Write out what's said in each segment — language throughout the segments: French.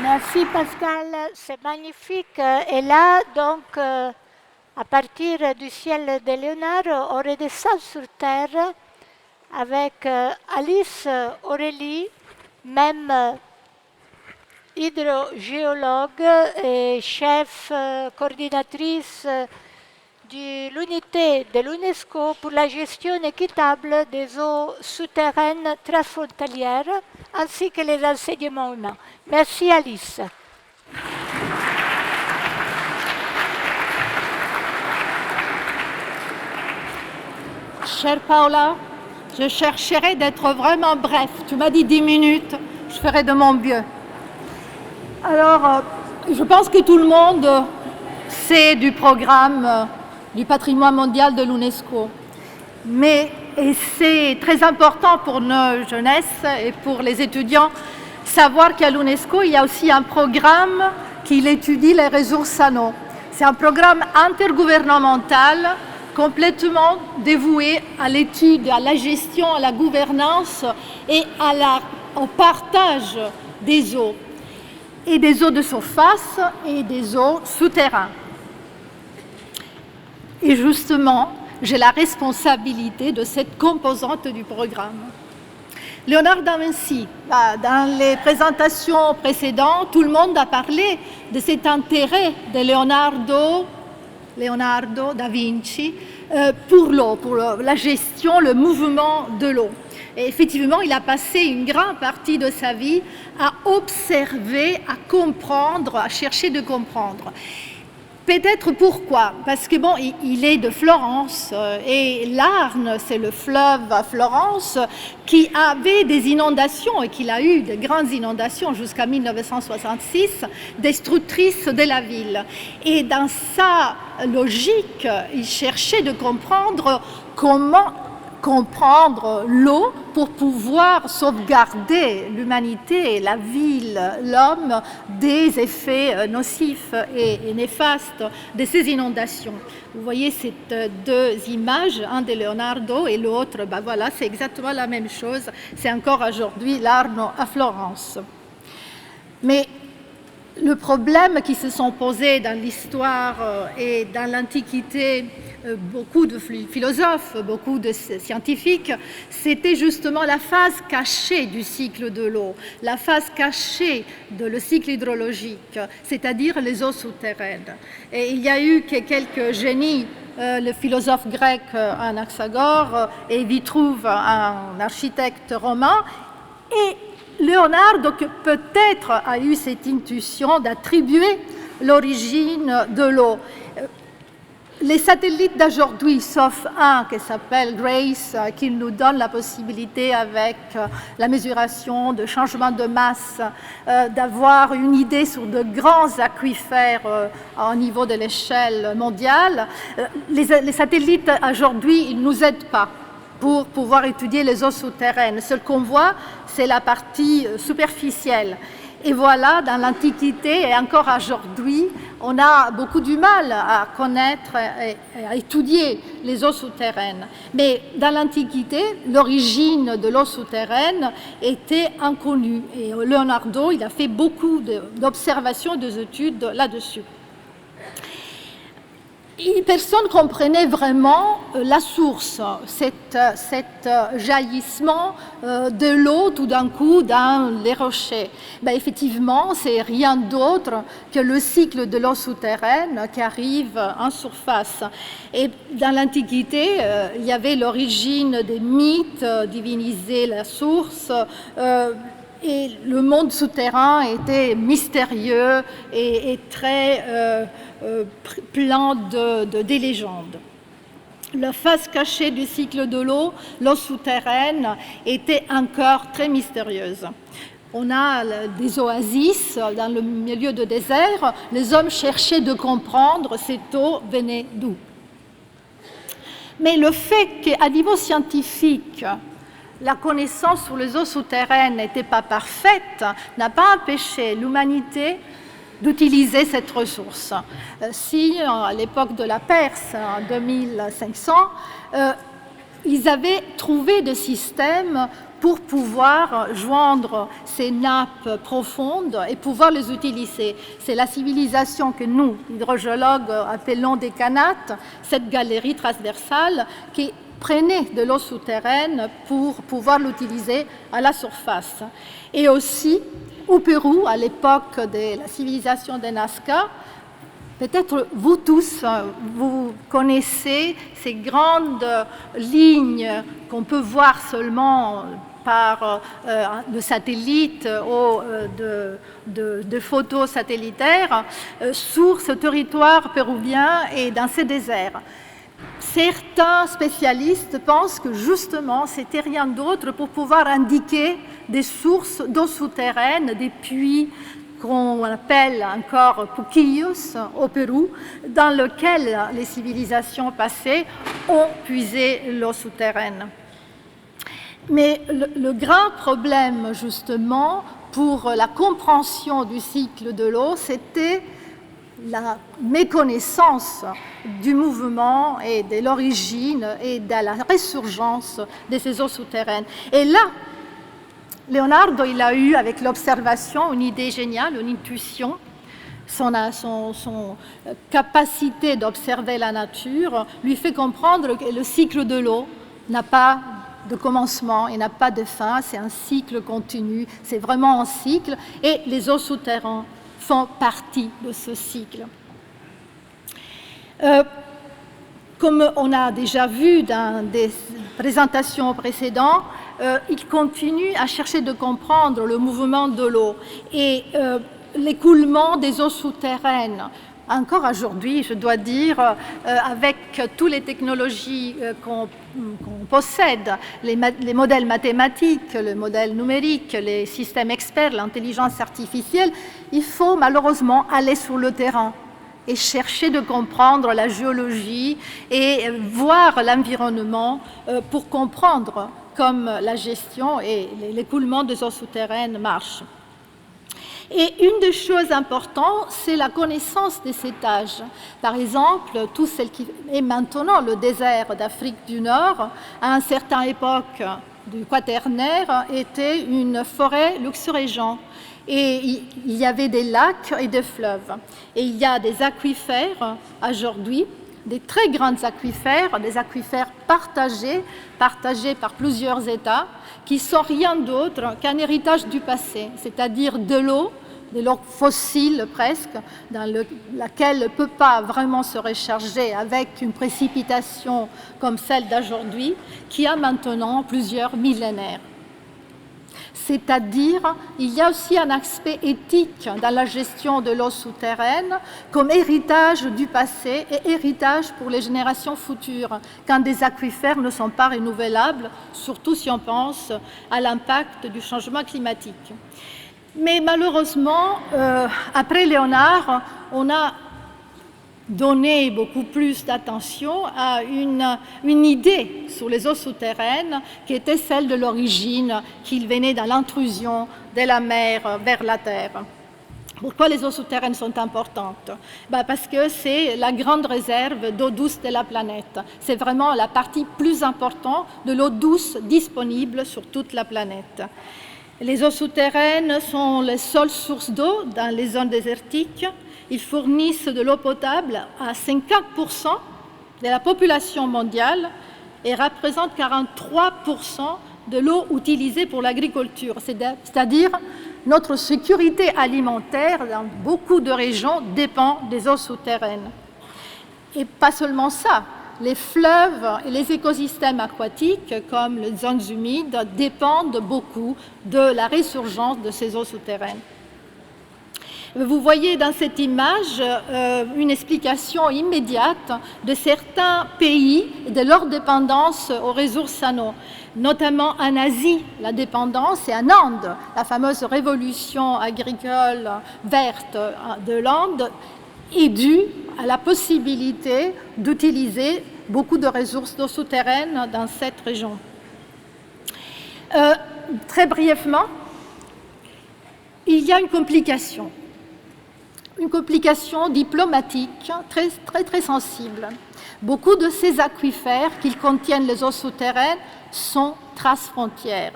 Merci Pascal, c'est magnifique. Et là, donc, à partir du ciel de Léonard, on redescend sur Terre avec Alice Aurélie, même hydrogéologue et chef coordinatrice de l'unité de l'UNESCO pour la gestion équitable des eaux souterraines transfrontalières ainsi que les enseignements humains. Merci Alice. Chère Paola, je chercherai d'être vraiment bref. Tu m'as dit 10 minutes, je ferai de mon mieux. Alors, je pense que tout le monde sait du programme du patrimoine mondial de l'UNESCO. Mais, et c'est très important pour nos jeunesses et pour les étudiants, savoir qu'à l'UNESCO, il y a aussi un programme qui étudie les ressources en eau. C'est un programme intergouvernemental complètement dévoué à l'étude, à la gestion, à la gouvernance et au partage des eaux, et des eaux de surface et des eaux souterraines. Et justement, j'ai la responsabilité de cette composante du programme. Léonard da Vinci, dans les présentations précédentes, tout le monde a parlé de cet intérêt de Leonardo da Vinci pour l'eau, pour la gestion, le mouvement de l'eau. Et effectivement, il a passé une grande partie de sa vie à observer, à comprendre, à chercher de comprendre. Peut-être pourquoi? Parce que bon, il est de Florence et l'Arno, c'est le fleuve à Florence qui avait des inondations et qu'il a eu de grandes inondations jusqu'à 1966, destructrices de la ville. Et dans sa logique, il cherchait de comprendre comment comprendre l'eau pour pouvoir sauvegarder l'humanité, la ville, l'homme des effets nocifs et néfastes de ces inondations. Vous voyez ces deux images, un de Leonardo et l'autre, voilà, c'est exactement la même chose. C'est encore aujourd'hui l'Arno à Florence. Mais le problème qui se sont posés dans l'histoire et dans l'Antiquité, beaucoup de philosophes, beaucoup de scientifiques, c'était justement la phase cachée du cycle de l'eau, la phase cachée de le cycle hydrologique, c'est-à-dire les eaux souterraines. Et il y a eu que quelques génies, le philosophe grec Anaxagore et Vitruve, un architecte romain, et Leonardo, qui peut-être a eu cette intuition d'attribuer l'origine de l'eau. Les satellites d'aujourd'hui, sauf un qui s'appelle GRACE, qui nous donne la possibilité, avec la mesuration de changement de masse, d'avoir une idée sur de grands aquifères au niveau de l'échelle mondiale. Les satellites aujourd'hui, ils ne nous aident pas pour pouvoir étudier les eaux souterraines. Ce qu'on voit, c'est la partie superficielle. Et voilà, dans l'Antiquité et encore aujourd'hui, on a beaucoup du mal à connaître et à étudier les eaux souterraines. Mais dans l'Antiquité, l'origine de l'eau souterraine était inconnue. Et Leonardo, il a fait beaucoup d'observations, d'études là-dessus. Et personne ne comprenait vraiment la source, cet jaillissement de l'eau tout d'un coup dans les rochers. Effectivement, c'est rien d'autre que le cycle de l'eau souterraine qui arrive en surface. Et dans l'Antiquité, il y avait l'origine des mythes, diviniser la source, et le monde souterrain était mystérieux et très plein des légendes. La face cachée du cycle de l'eau souterraine, était encore très mystérieuse. On a des oasis dans le milieu de désert. Les hommes cherchaient de comprendre cette eau venait d'où. Mais le fait qu'à niveau scientifique, la connaissance sur les eaux souterraines n'était pas parfaite, n'a pas empêché l'humanité d'utiliser cette ressource. Si, à l'époque de la Perse, en 2500, ils avaient trouvé des systèmes pour pouvoir joindre ces nappes profondes et pouvoir les utiliser. C'est la civilisation que nous, hydrogéologues, appelons des canates, cette galerie transversale qui prenait de l'eau souterraine pour pouvoir l'utiliser à la surface. Et aussi, au Pérou, à l'époque de la civilisation des Nazca, peut-être vous tous, vous connaissez ces grandes lignes qu'on peut voir seulement par le satellite ou de photos satellitaires sur ce territoire péruvien et dans ces déserts. Certains spécialistes pensent que justement, c'était rien d'autre pour pouvoir indiquer des sources d'eau souterraine, des puits qu'on appelle encore puquillos au Pérou, dans lesquels les civilisations passées ont puisé l'eau souterraine. Mais le grand problème, justement, pour la compréhension du cycle de l'eau, c'était la méconnaissance du mouvement et de l'origine et de la résurgence de ces eaux souterraines. Et là, Leonardo, il a eu, avec l'observation, une idée géniale, une intuition, son capacité d'observer la nature lui fait comprendre que le cycle de l'eau n'a pas de commencement et n'a pas de fin, c'est un cycle continu, c'est vraiment un cycle, et les eaux souterraines font partie de ce cycle. Comme on a déjà vu dans des présentations précédentes, il continue à chercher de comprendre le mouvement de l'eau et l'écoulement des eaux souterraines. Encore aujourd'hui, je dois dire, avec toutes les technologies qu'on possède, les modèles mathématiques, le modèle numérique, les systèmes experts, l'intelligence artificielle, il faut malheureusement aller sur le terrain et chercher de comprendre la géologie et voir l'environnement pour comprendre comment la gestion et l'écoulement des eaux souterraines marchent. Et une des choses importantes, c'est la connaissance des étages. Par exemple, tout ce qui est maintenant le désert d'Afrique du Nord, à une certaine époque du Quaternaire, était une forêt luxuriante. Et il y avait des lacs et des fleuves. Et il y a des aquifères aujourd'hui, des très grands aquifères, des aquifères partagés par plusieurs États, qui sont rien d'autre qu'un héritage du passé, c'est-à-dire de l'eau fossile presque, dans laquelle ne peut pas vraiment se recharger avec une précipitation comme celle d'aujourd'hui, qui a maintenant plusieurs millénaires. C'est-à-dire, il y a aussi un aspect éthique dans la gestion de l'eau souterraine comme héritage du passé et héritage pour les générations futures, quand des aquifères ne sont pas renouvelables, surtout si on pense à l'impact du changement climatique. Mais malheureusement, après Léonard, on a donné beaucoup plus d'attention à une idée sur les eaux souterraines qui était celle de l'origine, qu'il venait dans l'intrusion de la mer vers la Terre. Pourquoi les eaux souterraines sont importantes? Parce que c'est la grande réserve d'eau douce de la planète. C'est vraiment la partie plus importante de l'eau douce disponible sur toute la planète. Les eaux souterraines sont les seules sources d'eau dans les zones désertiques. Ils fournissent de l'eau potable à 50% de la population mondiale et représentent 43% de l'eau utilisée pour l'agriculture. C'est-à-dire notre sécurité alimentaire dans beaucoup de régions dépend des eaux souterraines. Et pas seulement ça. Les fleuves et les écosystèmes aquatiques, comme les zones humides, dépendent beaucoup de la résurgence de ces eaux souterraines. Vous voyez dans cette image une explication immédiate de certains pays et de leur dépendance aux ressources en eau, notamment en Asie, la dépendance, et en Inde, la fameuse révolution agricole verte de l'Inde est due à la possibilité d'utiliser beaucoup de ressources d'eau souterraines dans cette région. Très brièvement, il y a une complication diplomatique très sensible. Beaucoup de ces aquifères qui contiennent les eaux souterraines sont transfrontières.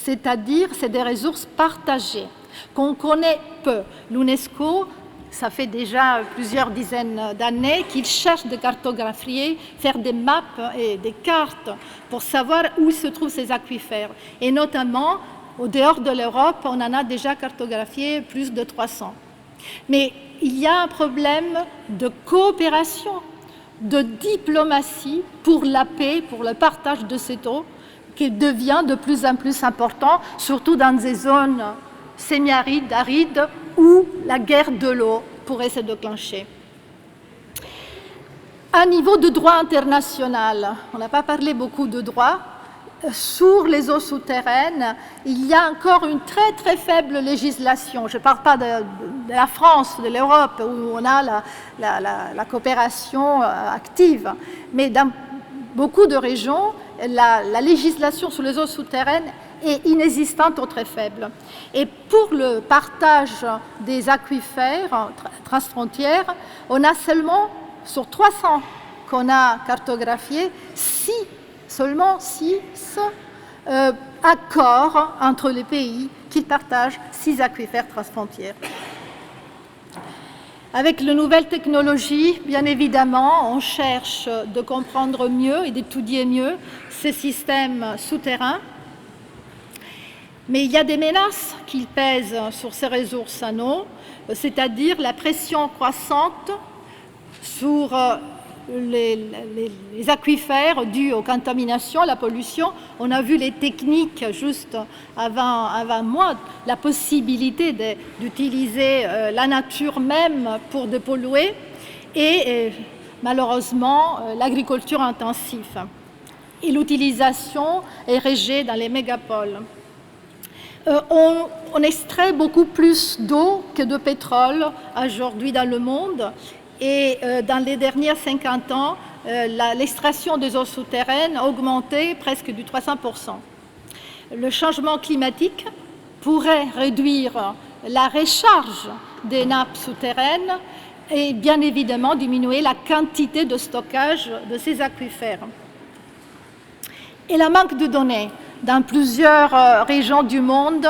c'est-à-dire c'est des ressources partagées qu'on connaît peu. L'UNESCO, ça fait déjà plusieurs dizaines d'années qu'il cherche de cartographier, faire des maps et des cartes pour savoir où se trouvent ces aquifères. Et notamment, au dehors de l'Europe, on en a déjà cartographié plus de 300. Mais il y a un problème de coopération, de diplomatie pour la paix, pour le partage de cette eau, qui devient de plus en plus important, surtout dans des zones semi-arides, arides, où la guerre de l'eau pourrait se déclencher. À niveau de droit international, on n'a pas parlé beaucoup de droit, sur les eaux souterraines, il y a encore une très très faible législation. Je ne parle pas de la France, de l'Europe, où on a la coopération active, mais dans beaucoup de régions, la législation sur les eaux souterraines est inexistante ou très faible. Et pour le partage des aquifères transfrontières, on a seulement, sur 300 qu'on a cartographiés, seulement 6 accords entre les pays qui partagent 6 aquifères transfrontières. Avec les nouvelles technologies, bien évidemment, on cherche de comprendre mieux et d'étudier mieux ces systèmes souterrains. Mais il y a des menaces qui pèsent sur ces ressources en eau, c'est-à-dire la pression croissante sur les aquifères dus aux contaminations, à la pollution. On a vu les techniques juste avant moi, la possibilité d'utiliser la nature même pour dépolluer et malheureusement l'agriculture intensive et l'utilisation érigée dans les mégapoles. On extrait beaucoup plus d'eau que de pétrole aujourd'hui dans le monde. Et dans les derniers 50 ans, l'extraction des eaux souterraines a augmenté presque de 300%. Le changement climatique pourrait réduire la recharge des nappes souterraines et bien évidemment diminuer la quantité de stockage de ces aquifères. Et le manque de données dans plusieurs régions du monde,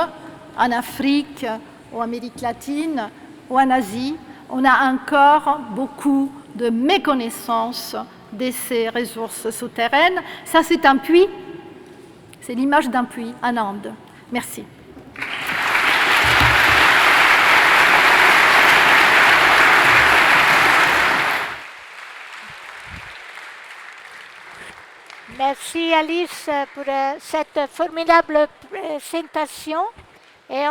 en Afrique, ou en Amérique latine, ou en Asie, on a encore beaucoup de méconnaissance de ces ressources souterraines. Ça, c'est un puits, c'est l'image d'un puits en Inde. Merci. Merci Alice pour cette formidable présentation. Et